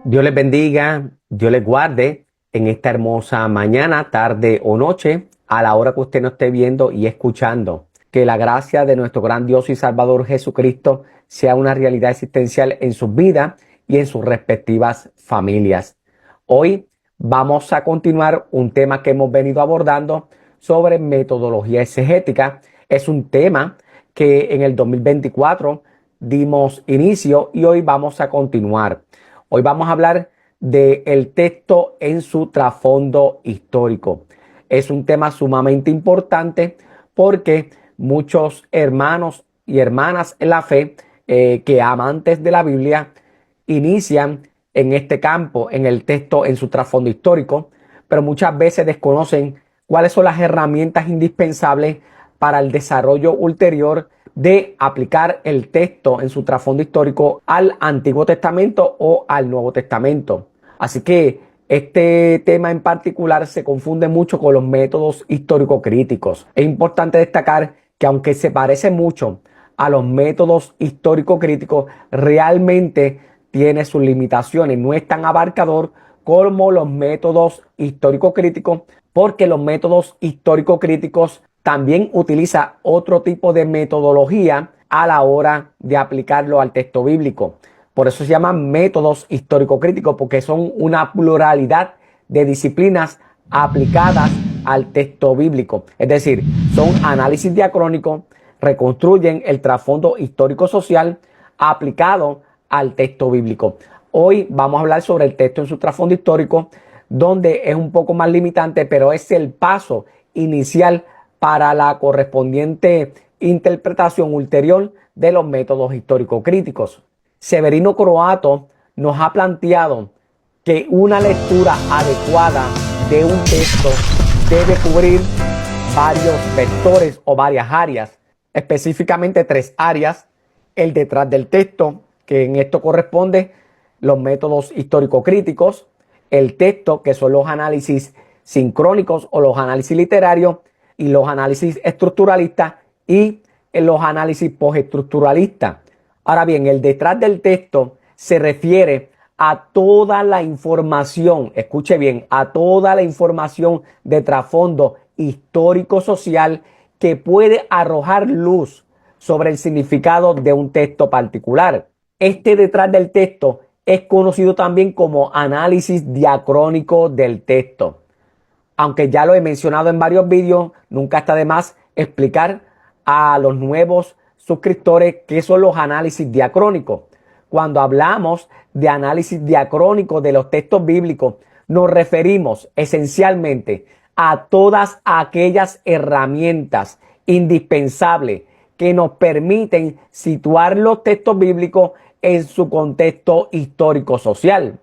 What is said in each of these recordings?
Dios les bendiga, Dios les guarde en esta hermosa mañana, tarde o noche, a la hora que usted nos esté viendo y escuchando. Que la gracia de nuestro gran Dios y Salvador Jesucristo sea una realidad existencial en sus vidas y en sus respectivas familias. Hoy vamos a continuar un tema que hemos venido abordando sobre metodología exegética. Es un tema que en el 2024 dimos inicio y hoy vamos a continuar. Hoy vamos a hablar del texto en su trasfondo histórico. Es un tema sumamente importante porque muchos hermanos y hermanas en la fe que amantes de la Biblia inician en este campo, en el texto en su trasfondo histórico, pero muchas veces desconocen cuáles son las herramientas indispensables para el desarrollo ulterior de aplicar el texto en su trasfondo histórico al Antiguo Testamento o al Nuevo Testamento. Así que este tema en particular se confunde mucho con los métodos histórico-críticos. Es importante destacar que aunque se parece mucho a los métodos histórico-críticos, realmente tiene sus limitaciones. No es tan abarcador como los métodos histórico-críticos, porque los métodos histórico-críticos también utiliza otro tipo de metodología a la hora de aplicarlo al texto bíblico. Por eso se llaman métodos histórico-críticos, porque son una pluralidad de disciplinas aplicadas al texto bíblico. Es decir, son análisis diacrónico, reconstruyen el trasfondo histórico-social aplicado al texto bíblico. Hoy vamos a hablar sobre el texto en su trasfondo histórico, donde es un poco más limitante, pero es el paso inicial para la correspondiente interpretación ulterior de los métodos histórico-críticos. Severino Croato nos ha planteado que una lectura adecuada de un texto debe cubrir varios vectores o varias áreas, específicamente tres áreas: el detrás del texto, que en esto corresponde los métodos histórico-críticos; el texto, que son los análisis sincrónicos o los análisis literarios, y los análisis estructuralistas y los análisis postestructuralistas. Ahora bien, el detrás del texto se refiere a toda la información, escuche bien, a toda la información de trasfondo histórico-social que puede arrojar luz sobre el significado de un texto particular. Este detrás del texto es conocido también como análisis diacrónico del texto. Aunque ya lo he mencionado en varios vídeos, nunca está de más explicar a los nuevos suscriptores qué son los análisis diacrónicos. Cuando hablamos de análisis diacrónico de los textos bíblicos, nos referimos esencialmente a todas aquellas herramientas indispensables que nos permiten situar los textos bíblicos en su contexto histórico-social.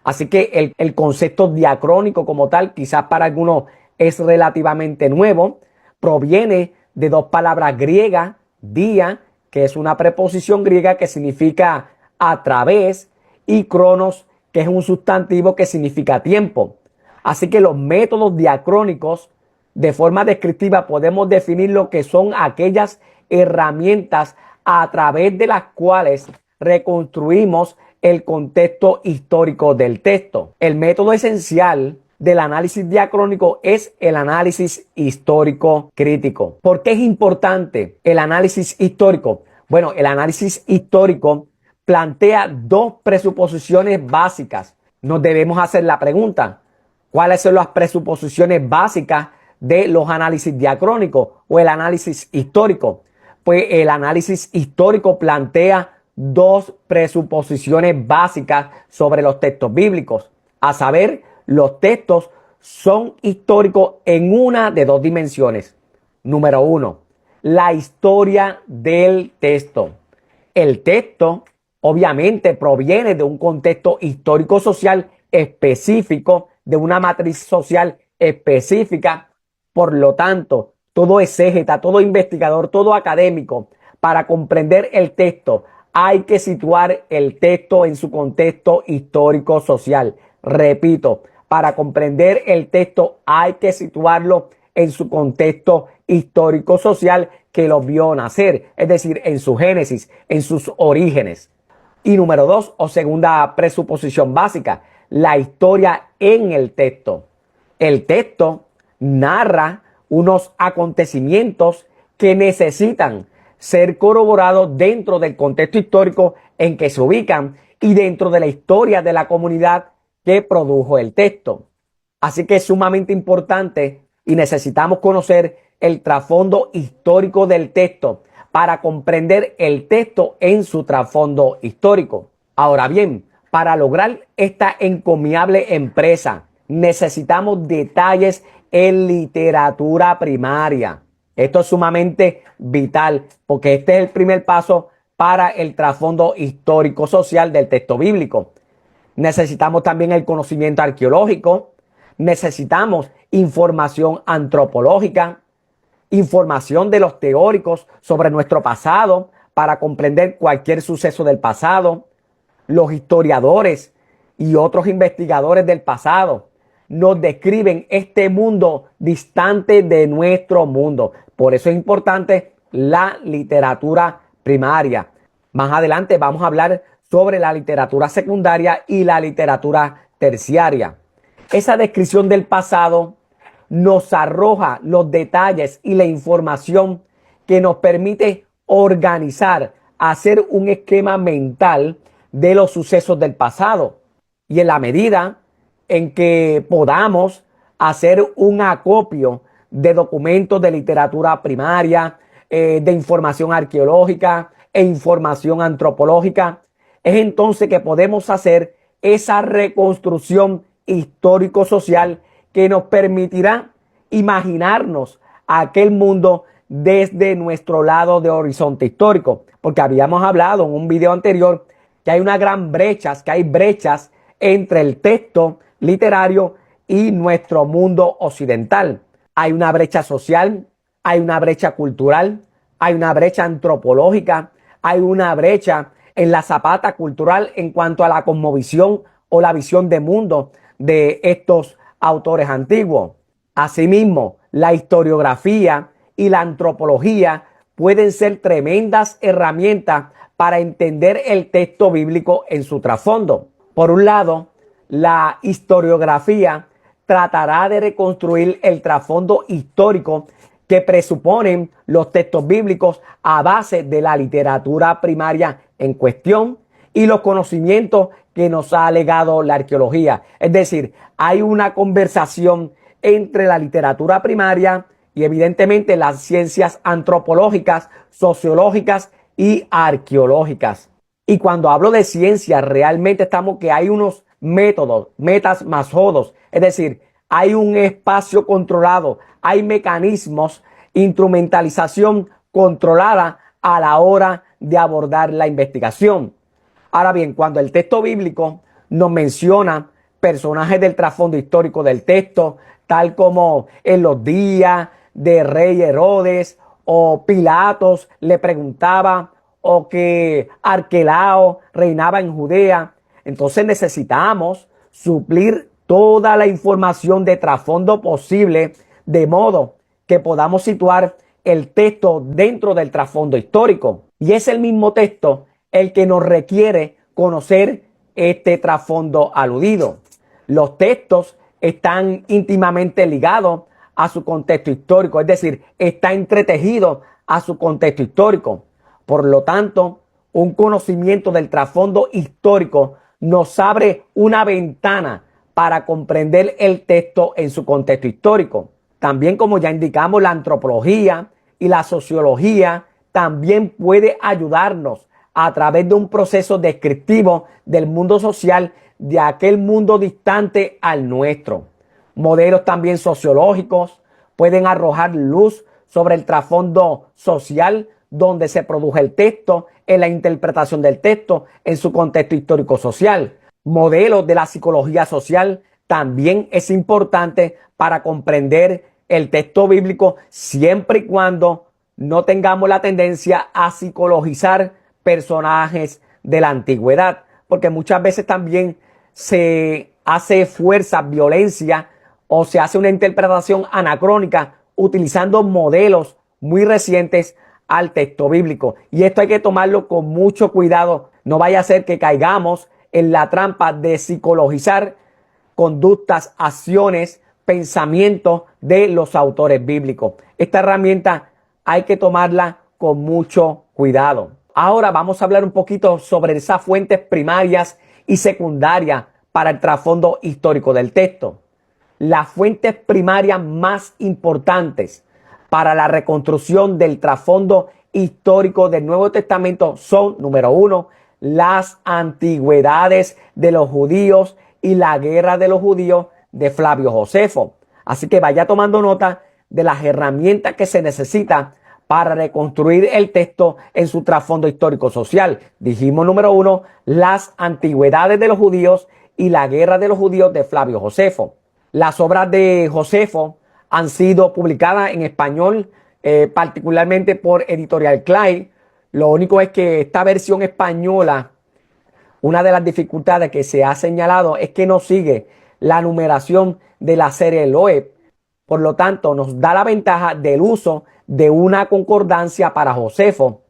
Así que el concepto diacrónico como tal, quizás para algunos es relativamente nuevo, proviene de dos palabras griegas: dia, que es una preposición griega que significa a través, y cronos, que es un sustantivo que significa tiempo. Así que los métodos diacrónicos, de forma descriptiva, podemos definir lo que son aquellas herramientas a través de las cuales reconstruimos el contexto histórico del texto. El método esencial del análisis diacrónico es el análisis histórico crítico. ¿Por qué es importante el análisis histórico? Bueno, el análisis histórico plantea dos presuposiciones básicas. Nos debemos hacer la pregunta: ¿cuáles son las presuposiciones básicas de los análisis diacrónicos o el análisis histórico? Pues el análisis histórico plantea dos presuposiciones básicas sobre los textos bíblicos, a saber, los textos son históricos en una de dos dimensiones. Número uno, la historia del texto. El texto obviamente proviene de un contexto histórico-social específico, de una matriz social específica. Por lo tanto, todo exégeta, todo investigador, todo académico, para comprender el texto, hay que situar el texto en su contexto histórico-social. Repito, para comprender el texto hay que situarlo en su contexto histórico-social que lo vio nacer, es decir, en su génesis, en sus orígenes. Y número dos, o segunda presuposición básica, la historia en el texto. El texto narra unos acontecimientos que necesitan ser corroborados dentro del contexto histórico en que se ubican y dentro de la historia de la comunidad que produjo el texto. Así que es sumamente importante y necesitamos conocer el trasfondo histórico del texto para comprender el texto en su trasfondo histórico. Ahora bien, para lograr esta encomiable empresa, necesitamos detalles en literatura primaria. Esto es sumamente vital porque este es el primer paso para el trasfondo histórico social del texto bíblico. Necesitamos también el conocimiento arqueológico, necesitamos información antropológica, información de los teóricos sobre nuestro pasado para comprender cualquier suceso del pasado. Los historiadores y otros investigadores del pasado nos describen este mundo distante de nuestro mundo. Por eso es importante la literatura primaria. Más adelante vamos a hablar sobre la literatura secundaria y la literatura terciaria. Esa descripción del pasado nos arroja los detalles y la información que nos permite organizar, hacer un esquema mental de los sucesos del pasado. Y en la medida en que podamos hacer un acopio de documentos de literatura primaria, de información arqueológica e información antropológica, es entonces que podemos hacer esa reconstrucción histórico-social que nos permitirá imaginarnos aquel mundo desde nuestro lado de horizonte histórico. Porque habíamos hablado en un video anterior que hay una gran brecha, que hay brechas entre el texto literario y nuestro mundo occidental. Hay una brecha social, hay una brecha cultural, hay una brecha antropológica, hay una brecha en la zapata cultural en cuanto a la cosmovisión o la visión de mundo de estos autores antiguos. Asimismo, la historiografía y la antropología pueden ser tremendas herramientas para entender el texto bíblico en su trasfondo. Por un lado, la historiografía tratará de reconstruir el trasfondo histórico que presuponen los textos bíblicos a base de la literatura primaria en cuestión y los conocimientos que nos ha legado la arqueología. Es decir, hay una conversación entre la literatura primaria y evidentemente las ciencias antropológicas, sociológicas y arqueológicas. Y cuando hablo de ciencia, realmente estamos que hay unos métodos, metas más jodos. Es decir, hay un espacio controlado, hay mecanismos, instrumentalización controlada a la hora de abordar la investigación. Ahora bien, cuando el texto bíblico nos menciona personajes del trasfondo histórico del texto, tal como en los días de rey Herodes o Pilatos le preguntaba, o que Arquelao reinaba en Judea, entonces necesitamos suplir toda la información de trasfondo posible, de modo que podamos situar el texto dentro del trasfondo histórico. Y es el mismo texto el que nos requiere conocer este trasfondo aludido. Los textos están íntimamente ligados a su contexto histórico, es decir, está entretejido a su contexto histórico. Por lo tanto, un conocimiento del trasfondo histórico nos abre una ventana para comprender el texto en su contexto histórico. También, como ya indicamos, la antropología y la sociología también puede ayudarnos a través de un proceso descriptivo del mundo social de aquel mundo distante al nuestro. Modelos también sociológicos pueden arrojar luz sobre el trasfondo social donde se produjo el texto, en la interpretación del texto, en su contexto histórico-social. Modelos de la psicología social también es importante para comprender el texto bíblico siempre y cuando no tengamos la tendencia a psicologizar personajes de la antigüedad, porque muchas veces también se hace fuerza, violencia o se hace una interpretación anacrónica utilizando modelos muy recientes al texto bíblico. Y esto hay que tomarlo con mucho cuidado No vaya a ser que caigamos en la trampa de psicologizar conductas, acciones, pensamientos de los autores bíblicos. Esta herramienta hay que tomarla con mucho cuidado. Ahora vamos a hablar un poquito sobre esas fuentes primarias y secundarias para el trasfondo histórico del texto. Las fuentes primarias más importantes para la reconstrucción del trasfondo histórico del Nuevo Testamento son, número uno, las antigüedades de los judíos y la guerra de los judíos de Flavio Josefo. Así que vaya tomando nota de las herramientas que se necesitan para reconstruir el texto en su trasfondo histórico social. Dijimos, número uno, las antigüedades de los judíos y la guerra de los judíos de Flavio Josefo. Las obras de Josefo han sido publicadas en español, particularmente por Editorial Clay. Lo único es que esta versión española, una de las dificultades que se ha señalado es que no sigue la numeración de la serie Loeb. Por lo tanto, nos da la ventaja del uso de una concordancia para Josefo.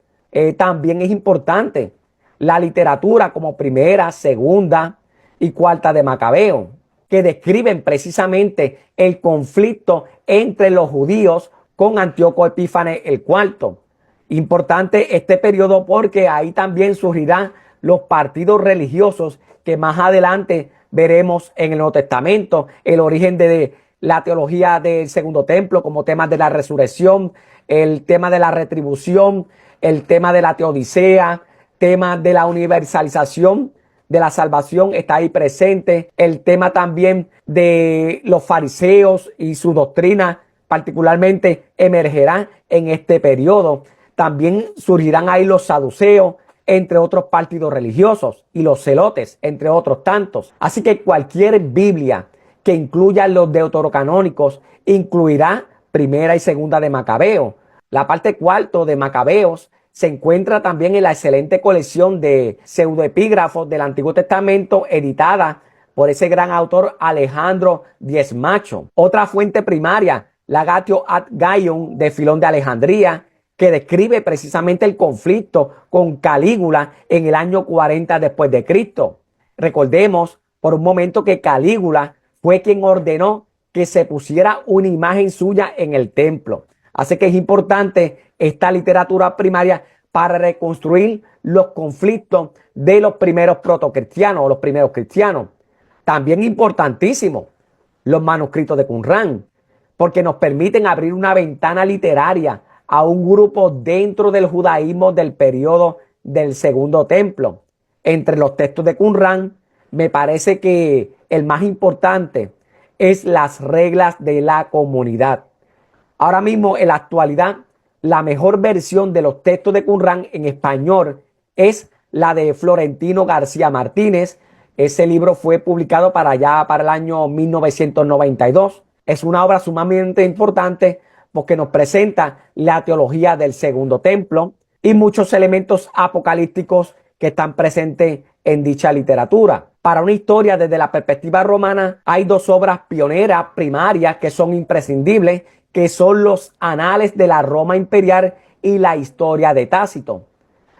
También es importante la literatura como primera, segunda y cuarta de Macabeo, que describen precisamente el conflicto entre los judíos con Antíoco Epífanes el cuarto. Importante este periodo porque ahí también surgirán los partidos religiosos que más adelante veremos en el Nuevo Testamento, el origen de la teología del Segundo Templo como temas de la resurrección, el tema de la retribución, el tema de la teodicea, tema de la universalización de la salvación está ahí presente, el tema también de los fariseos y su doctrina particularmente emergerá en este periodo. También surgirán ahí los saduceos, entre otros partidos religiosos, y los celotes, entre otros tantos. Así que cualquier Biblia que incluya los deuterocanónicos incluirá primera y segunda de Macabeo. La parte cuarto de Macabeos se encuentra también en la excelente colección de pseudoepígrafos del Antiguo Testamento editada por ese gran autor Alejandro Diezmacho. Otra fuente primaria, Lagatio ad Gaium de Filón de Alejandría, que describe precisamente el conflicto con Calígula en el año 40 después de Cristo. Recordemos por un momento que Calígula fue quien ordenó que se pusiera una imagen suya en el templo. Así que es importante esta literatura primaria para reconstruir los conflictos de los primeros protocristianos o los primeros cristianos. También importantísimo los manuscritos de Qumrán, porque nos permiten abrir una ventana literaria a un grupo dentro del judaísmo del periodo del Segundo Templo. Entre los textos de Qumrán, me parece que el más importante es las reglas de la comunidad. Ahora mismo, en la actualidad, la mejor versión de los textos de Qumrán en español es la de Florentino García Martínez. Ese libro fue publicado para el año 1992. Es una obra sumamente importante porque nos presenta la teología del Segundo Templo y muchos elementos apocalípticos que están presentes en dicha literatura. Para una historia desde la perspectiva romana, hay dos obras pioneras primarias que son imprescindibles, que son los Anales de la Roma Imperial y la Historia de Tácito.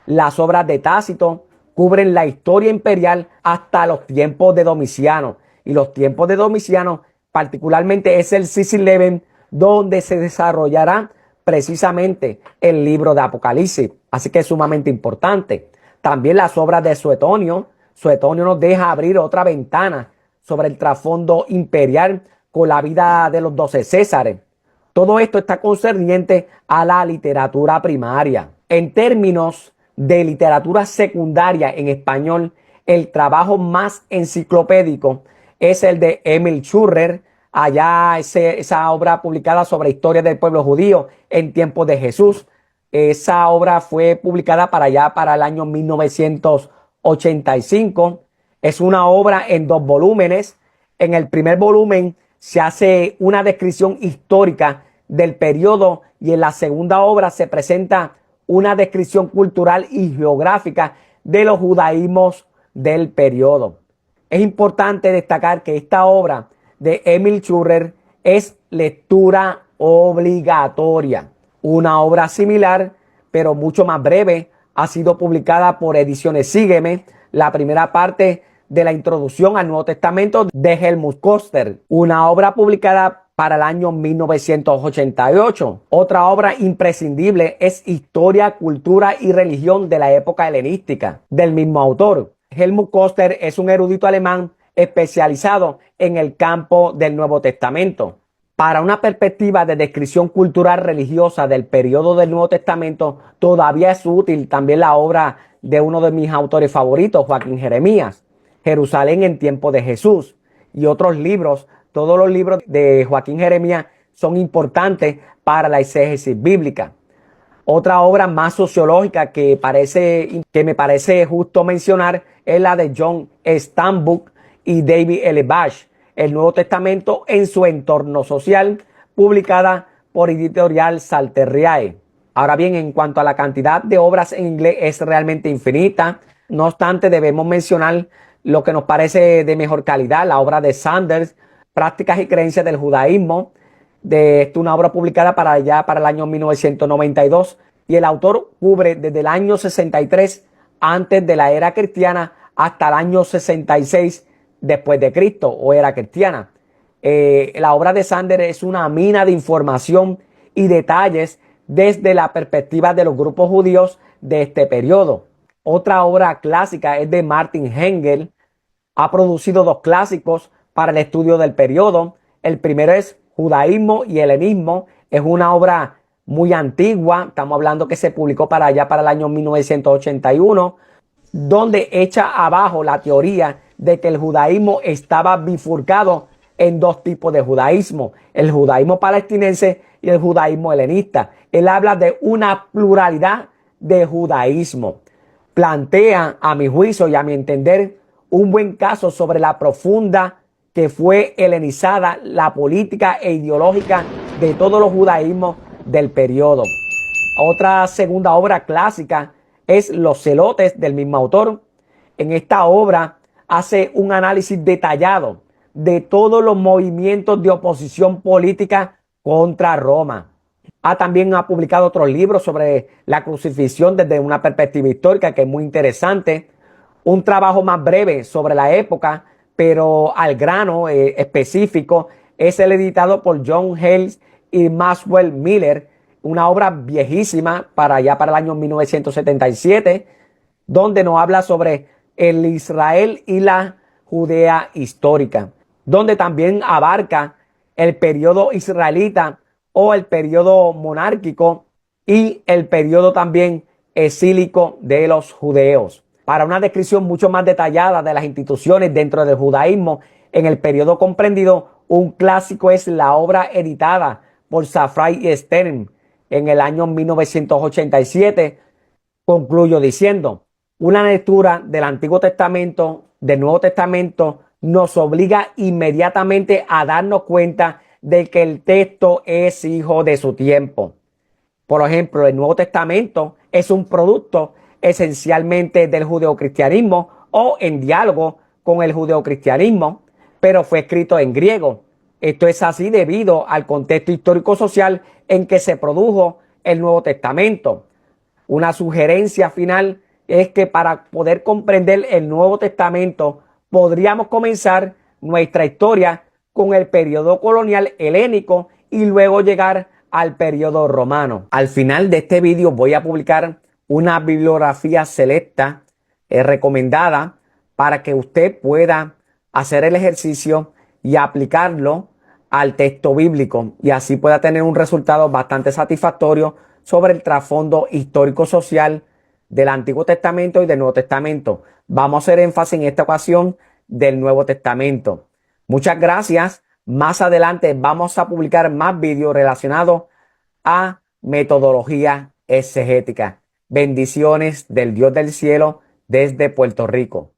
Las obras de Tácito cubren la historia imperial hasta los tiempos de Domiciano. Y los tiempos de Domiciano, particularmente, es el 611, donde se desarrollará precisamente el libro de Apocalipsis. Así que es sumamente importante. También las obras de Suetonio. Suetonio nos deja abrir otra ventana sobre el trasfondo imperial con la vida de los 12 Césares. Todo esto está concerniente a la literatura primaria. En términos de literatura secundaria en español, el trabajo más enciclopédico es el de Emil Schurrer, esa obra publicada sobre historia del pueblo judío en tiempos de Jesús. Esa obra fue publicada para el año 1985. Es una obra en 2 volúmenes. En el primer volumen se hace una descripción histórica del periodo y en la segunda obra se presenta una descripción cultural y geográfica de los judaísmos del periodo. Es importante destacar que esta obra de Emil Schurrer es lectura obligatoria. Una obra similar, pero mucho más breve, ha sido publicada por Ediciones Sígueme, la primera parte de la introducción al Nuevo Testamento de Helmut Koster, una obra publicada para el año 1988. Otra obra imprescindible es Historia, Cultura y Religión de la época helenística, del mismo autor. Helmut Koster es un erudito alemán especializado en el campo del Nuevo Testamento. Para una perspectiva de descripción cultural religiosa del periodo del Nuevo Testamento, todavía es útil también la obra de uno de mis autores favoritos, Joaquín Jeremías, Jerusalén en tiempo de Jesús, y otros libros. Todos los libros de Joaquín Jeremías son importantes para la exégesis bíblica. Otra obra más sociológica que me parece justo mencionar es la de John Steinbuch y David L. Bach, El Nuevo Testamento en su entorno social, publicada por Editorial Salterriae. Ahora bien, en cuanto a la cantidad de obras en inglés, es realmente infinita. No obstante, debemos mencionar lo que nos parece de mejor calidad, la obra de Sanders, Prácticas y Creencias del Judaísmo, una obra publicada para el año 1992, y el autor cubre desde el año 63 antes de la era cristiana hasta el año 66 después de Cristo o era cristiana. La obra de Sanders es una mina de información y detalles desde la perspectiva de los grupos judíos de este periodo. Otra obra clásica es de Martin Engel. Ha producido dos clásicos para el estudio del periodo. El primero es Judaísmo y Helenismo. Es una obra muy antigua. Estamos hablando que se publicó para el año 1981, donde echa abajo la teoría de que el judaísmo estaba bifurcado en dos tipos de judaísmo, el judaísmo palestinense y el judaísmo helenista. Él habla de una pluralidad de judaísmo. Plantea, a mi juicio y a mi entender, un buen caso sobre la profunda que fue helenizada la política e ideológica de todos los judaísmos del periodo. Otra segunda obra clásica es Los Celotes, del mismo autor. En esta obra hace un análisis detallado de todos los movimientos de oposición política contra Roma. También ha publicado otros libros sobre la crucifixión desde una perspectiva histórica que es muy interesante. Un trabajo más breve sobre la época, pero al grano específico, es el editado por John Hales y Maxwell Miller, una obra viejísima para el año 1977, donde nos habla sobre el Israel y la Judea histórica, donde también abarca el periodo israelita o el periodo monárquico y el periodo también exílico de los judeos. Para una descripción mucho más detallada de las instituciones dentro del judaísmo en el periodo comprendido, un clásico es la obra editada por Safrai y Stern en el año 1987. Concluyo diciendo: una lectura del Antiguo Testamento, del Nuevo Testamento, nos obliga inmediatamente a darnos cuenta de que el texto es hijo de su tiempo. Por ejemplo, el Nuevo Testamento es un producto esencialmente del judeocristianismo o en diálogo con el judeocristianismo, pero fue escrito en griego. Esto es así debido al contexto histórico-social en que se produjo el Nuevo Testamento. Una sugerencia final es que para poder comprender el Nuevo Testamento podríamos comenzar nuestra historia con el periodo colonial helénico y luego llegar al periodo romano. Al final de este vídeo voy a publicar una bibliografía selecta recomendada para que usted pueda hacer el ejercicio y aplicarlo al texto bíblico y así pueda tener un resultado bastante satisfactorio sobre el trasfondo histórico-social del Antiguo Testamento y del Nuevo Testamento. Vamos a hacer énfasis en esta ocasión del Nuevo Testamento. Muchas gracias. Más adelante vamos a publicar más vídeos relacionados a metodología exegética. Bendiciones del Dios del cielo desde Puerto Rico.